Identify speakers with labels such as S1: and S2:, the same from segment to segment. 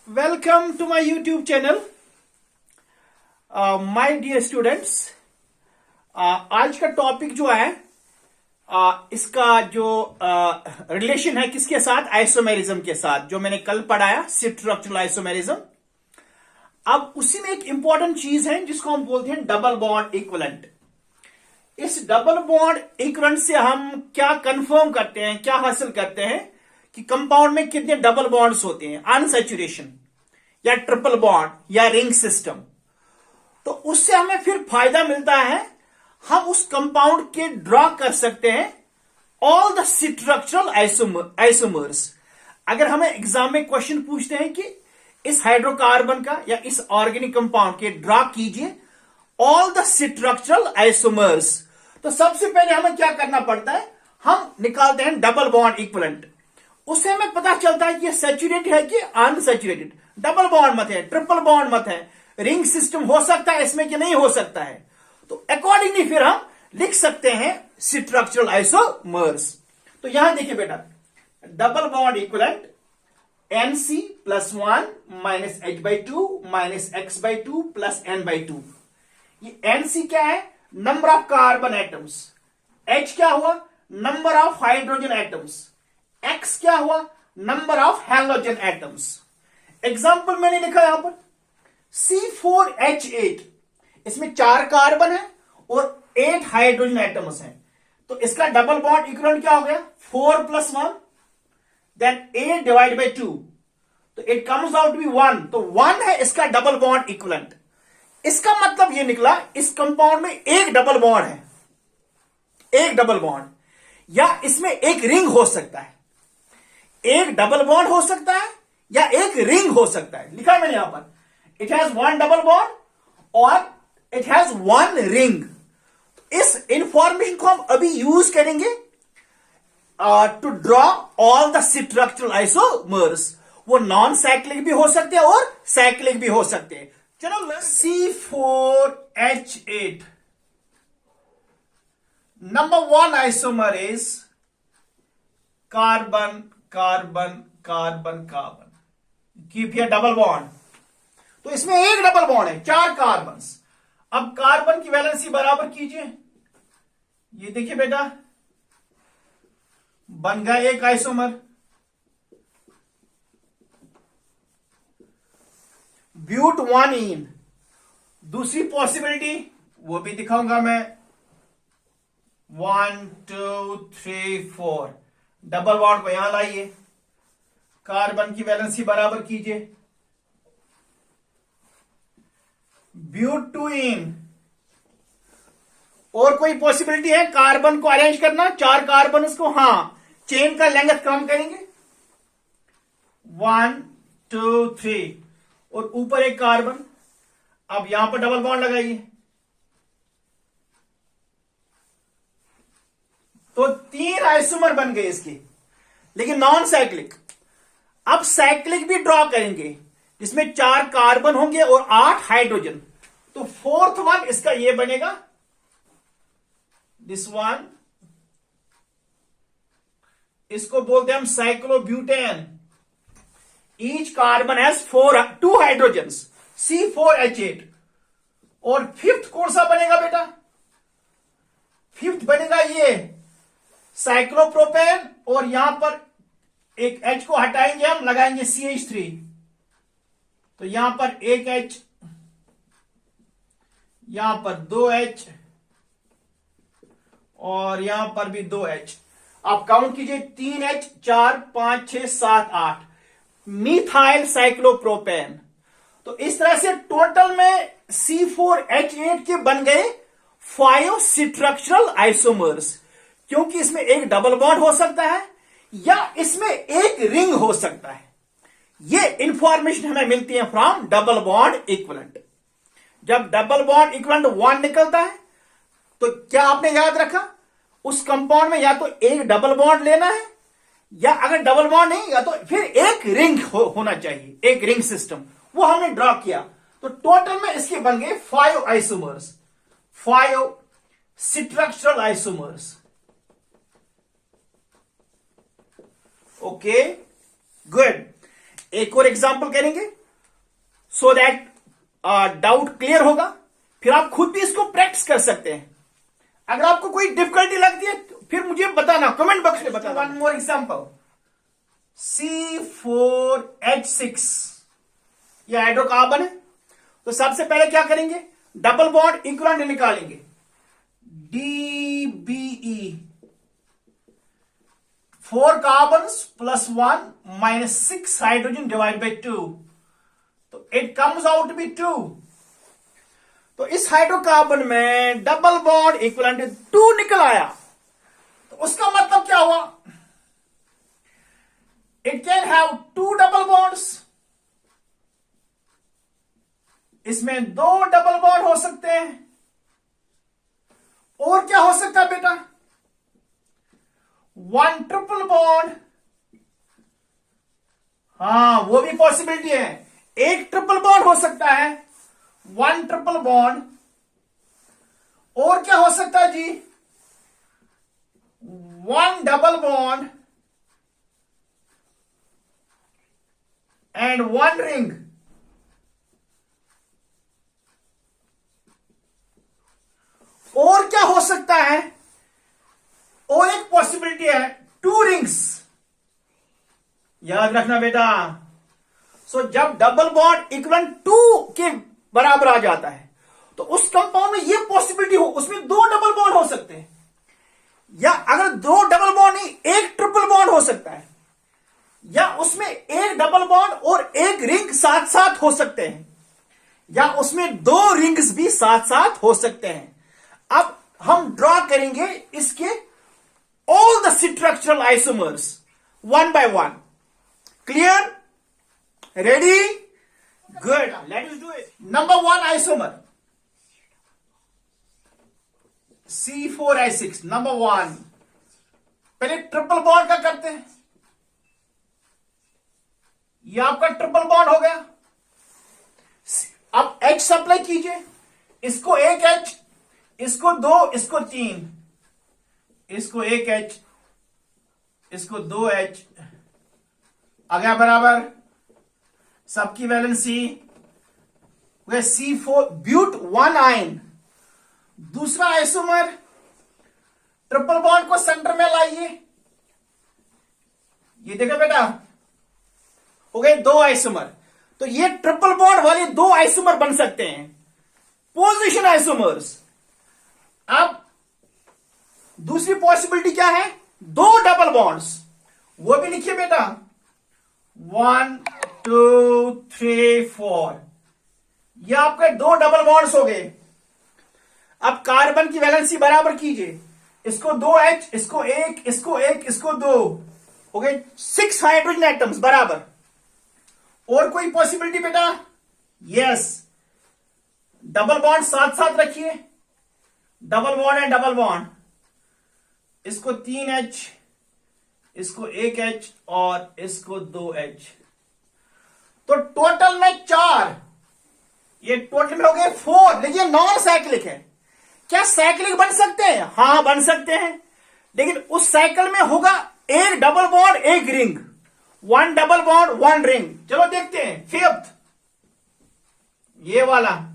S1: Welcome to my YouTube channel my dear students. आज का topic जो है इसका जो रिलेशन है किसके साथ, आइसोमेरिज्म के साथ, जो मैंने कल पढ़ाया स्ट्रक्चरल आइसोमेरिज्म। अब उसी में एक इंपॉर्टेंट चीज है जिसको हम बोलते हैं डबल बॉन्ड इक्विवेलेंट। इस डबल बॉन्ड इक्विवेलेंट से हम क्या कंफर्म करते हैं, क्या हासिल करते हैं कि कंपाउंड में कितने डबल बॉन्ड्स होते हैं, अनसैचुरेशन या ट्रिपल बॉन्ड या रिंग सिस्टम। तो उससे हमें फिर फायदा मिलता है, हम उस कंपाउंड के ड्रॉ कर सकते हैं ऑल द स्ट्रक्चरल आइसोमर्स। अगर हमें एग्जाम में क्वेश्चन पूछते हैं कि इस हाइड्रोकार्बन का या इस ऑर्गेनिक कंपाउंड के ड्रॉ कीजिए ऑल द स्ट्रक्चरल आइसोमर्स, तो सबसे पहले हमें क्या करना पड़ता है, हम निकालते हैं डबल बॉन्ड इक्विवेलेंट। उससे हमें पता चलता है कि ये सैचुरेटेड है कि अनसैचुरेटेड, डबल बॉन्ड मत है, ट्रिपल बॉन्ड मत है, रिंग सिस्टम हो सकता है इसमें कि नहीं हो सकता है। तो अकॉर्डिंगली फिर हम लिख सकते हैं स्ट्रक्चरल आइसोमर्स। तो यहां देखिए बेटा, double bond equivalent NC+1 minus H/2 minus X/2 plus N/2। ये NC क्या है, number of carbon atoms, H क्या हुआ, number of hydrogen atoms, X क्या हुआ, number of halogen atoms. Example मैंने लिखा यहां पर C4H8, इसमें 4 कार्बन है और 8 हाइड्रोजन एटम्स हैं। तो इसका डबल बॉन्ड इक्विवेलेंट क्या हो गया, 4+1 देन 8 डिवाइड बाई 2, तो it comes out to be 1। तो 1 है इसका डबल बॉन्ड इक्विवेलेंट। इसका मतलब यह निकला इस कंपाउंड में एक डबल बॉन्ड है, एक डबल बॉन्ड, या इसमें एक रिंग हो सकता है। एक डबल बॉन्ड हो सकता है या एक रिंग हो सकता है। लिखा है मैंने यहां पर, इट हैज 1 डबल बॉन्ड और इट हैज 1 रिंग। इस इंफॉर्मेशन को हम अभी यूज करेंगे to draw all the structural isomers. वो नॉन साइक्लिक भी हो सकते हैं और साइक्लिक भी हो सकते हैं। चलो, C4H8 number 1 isomer is carbon carbon carbon carbon, keep here double bond. तो इसमें एक डबल बॉन्ड है, 4 कार्बन। अब कार्बन की वैलेंसी बराबर कीजिए, ये देखिए बेटा बन गया एक आइसोमर। ब्यूट 1 इन। दूसरी पॉसिबिलिटी वो भी दिखाऊंगा मैं, 1 2 3 4, डबल बॉन्ड को यहां लाइए, कार्बन की वैलेंसी बराबर कीजिए, ब्यूट 2 इन। और कोई पॉसिबिलिटी है कार्बन को अरेंज करना, 4 कार्बन उसको, हाँ, चेन का लेंथ कम करेंगे, 1 2 3, और ऊपर एक कार्बन। अब यहां पर डबल बॉन्ड लगाइए, तो 3 आइसोमर बन गए इसके, लेकिन नॉन साइक्लिक। अब साइक्लिक भी ड्रॉ करेंगे जिसमें 4 कार्बन होंगे और 8 हाइड्रोजन। तो 4th वन इसका ये बनेगा, दिस वन, इसको बोलते हैं हम cyclobutane. Each carbon has 2 hydrogen, C4H8। और 5th कौन सा बनेगा बेटा, 5th बनेगा ये साइक्लोप्रोपेन, और यहां पर एक H को हटाएंगे हम, लगाएंगे CH3। तो यहां पर एक H, यहां पर 2H और यहां पर भी 2H। आप काउंट कीजिए, 3H 4 5 6 7 8, मिथाइल साइक्लोप्रोपेन। तो इस तरह से टोटल में C4H8 के बन गए 5 स्ट्रक्चरल आइसोमर्स, क्योंकि इसमें एक डबल बॉन्ड हो सकता है या इसमें एक रिंग हो सकता है। ये इंफॉर्मेशन हमें मिलती है फ्रॉम डबल बॉन्ड इक्विवेलेंट। जब डबल बॉन्ड इक्विवेलेंट 1 निकलता है तो क्या आपने याद रखा, उस कंपाउंड में या तो एक डबल बॉन्ड लेना है, या अगर डबल बॉन्ड नहीं या तो फिर एक रिंग होना चाहिए, एक रिंग सिस्टम। वो हमने ड्रॉ किया, तो टोटल में इसके बन गए 5 isomers, 5 structural isomers. Okay, good. एक और एग्जांपल करेंगे। सो दैट डाउट क्लियर होगा। फिर आप खुद भी इसको प्रैक्टिस कर सकते हैं। अगर आपको कोई डिफिकल्टी लगती है तो फिर मुझे बताना, कमेंट बॉक्स में बताना। वन मोर एग्जांपल, C4H6 ये हाइड्रोकार्बन है। तो सबसे पहले क्या करेंगे, डबल बॉन्ड इक्विवेलेंट निकालेंगे, DBE 4 carbon +1 -6 hydrogen divide by 2, तो it comes out to be 2। तो इस हाइड्रोकार्बन में डबल बॉन्ड इक्विवेलेंट 2 निकल आया। तो उसका मतलब क्या हुआ, it can have 2 double bonds. इसमें 2 डबल बॉन्ड हो सकते हैं। और क्या हो सकता है बेटा, 1 ट्रिपल बॉन्ड, हां वो भी पॉसिबिलिटी है। एक ट्रिपल बॉन्ड हो सकता है, 1 ट्रिपल बॉन्ड। और क्या हो सकता है जी, 1 डबल बॉन्ड एंड 1 रिंग। और क्या हो सकता है, और एक पॉसिबिलिटी है 2 रिंग्स। याद रखना बेटा। सो जब डबल बॉन्ड इक्विवेलेंट 2 के बराबर आ जाता है तो उस कंपाउंड में यह पॉसिबिलिटी हो, उसमें 2 डबल बॉन्ड हो सकते हैं। या अगर 2 डबल बॉन्ड नहीं, एक ट्रिपल बॉन्ड हो सकता है। या उसमें एक डबल बॉन्ड और एक रिंग साथ साथ हो सकते हैं। या उसमें 2 रिंग्स भी साथ साथ हो सकते हैं। अब हम ड्रॉ करेंगे इसके all the structural isomers one by one. Clear, ready, good, let us do it. Number 1 isomer C4H6 number 1। पहले ट्रिपल बॉन्ड का करते हैं। यह आपका ट्रिपल बॉन्ड हो गया। अब H सप्लाई कीजिए, इसको 1 H, इसको 2, इसको 3, इसको 1 H, इसको 2 H, आ गया बराबर। सबकी वैलेंसी C4 ब्यूट 1 आयन। दूसरा आइसोमर, ट्रिपल बॉन्ड को सेंटर में लाइए, ये देखो बेटा, हो गए 2 आइसोमर। तो ये ट्रिपल बॉन्ड वाले 2 आइसोमर बन सकते हैं, पोजीशन आइसोमर्स। अब दूसरी पॉसिबिलिटी क्या है, 2 डबल बॉन्ड्स, वो भी लिखिए बेटा, 1 2 3 4। ये आपके 2 डबल बॉन्ड्स हो गए। अब कार्बन की वैलेंसी बराबर कीजिए, इसको 2 H, इसको 1, इसको 1, इसको 2, हो गए 6 हाइड्रोजन एटम्स बराबर। और कोई पॉसिबिलिटी बेटा, यस, डबल बॉन्ड साथ साथ रखिए, डबल बॉन्ड है डबल बॉन्ड, इसको 3 H, इसको 1 H और इसको 2 H। तो टोटल में 4, ये टोटल में हो गए 4। लेकिन नॉन साइक्लिक है। क्या साइक्लिक बन सकते हैं, हां बन सकते हैं, लेकिन उस साइकिल में होगा एक डबल बॉन्ड एक रिंग, 1 डबल बॉन्ड 1 रिंग। चलो देखते हैं 5th, ये वाला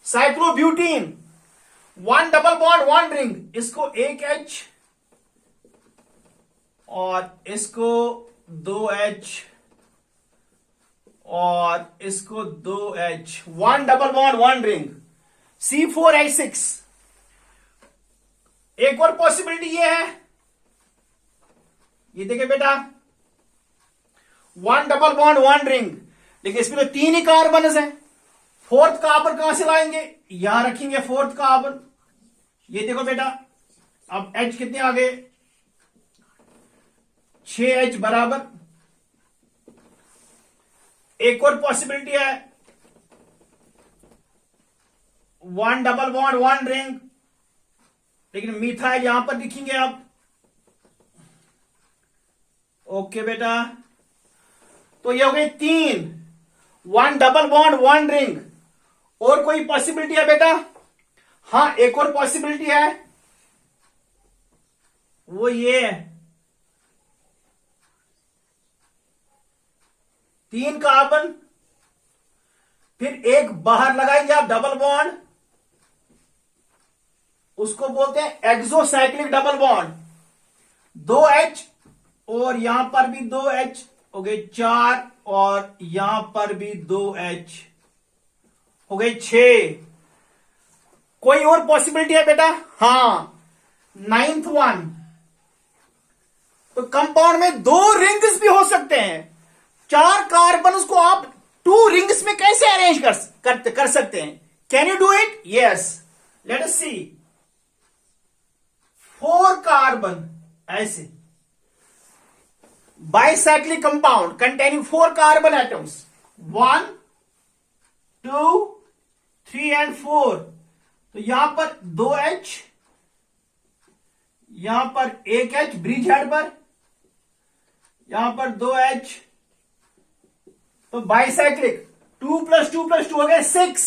S1: साइक्लोब्यूटीन, 1 डबल बॉन्ड 1 रिंग, इसको 1 H और इसको 2 H और इसको 2 H, 1 double bond 1 ring, C4H6। एक और पॉसिबिलिटी ये है, ये देखिए बेटा, 1 डबल बॉन्ड 1 रिंग, लेकिन इसमें तो 3 ही कार्बन है। 4th कार्बन कहां से लाएंगे, यहां रखेंगे 4th कार्बन। ये देखो बेटा, अब H कितने आ गए, 6 H बराबर। एक और पॉसिबिलिटी है, 1 डबल बॉन्ड 1 रिंग, लेकिन मिथाइल यहां पर लिखेंगे आप। ओके बेटा, तो ये हो गए 3, 1 डबल बॉन्ड 1 रिंग। और कोई पॉसिबिलिटी है बेटा, हां एक और पॉसिबिलिटी है, वो ये है, 3 कार्बन, फिर एक बाहर लगाएंगे आप डबल बॉन्ड, उसको बोलते हैं एक्सोसाइक्लिक डबल बॉन्ड। 2H और यहां पर भी 2H हो गए 4 और यहां पर भी 2H हो गए 6। कोई और पॉसिबिलिटी है बेटा? हां, 9th वन। तो कंपाउंड में 2 रिंग्स भी हो सकते हैं। 4 कार्बन को आप 2 रिंग्स में कैसे अरेंज कर सकते हैं? Can you do it? Yes, let us see. 4 carbon ऐसे, bicyclic compound containing 4 carbon atoms, 1 2 3 and 4। तो यहां पर 2H, यहां पर 1H ब्रिज हेड पर, यहां पर 2H। तो बाइसाइक्लिक 2 + 2 + 2 हो गए 6।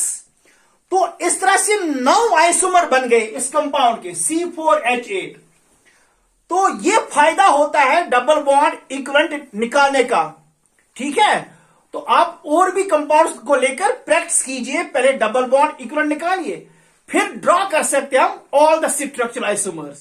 S1: तो इस तरह से 9 आइसोमर बन गए इस कंपाउंड के, C4H8। तो ये फायदा होता है डबल बॉन्ड इक्विवेलेंट निकालने का। ठीक है, तो आप और भी कंपाउंड्स को लेकर प्रैक्टिस कीजिए। पहले डबल बॉन्ड इक्विवेलेंट निकालिए, फिर ड्रॉ कर सकते हैं हम ऑल द स्ट्रक्चरल आइसोमर्स।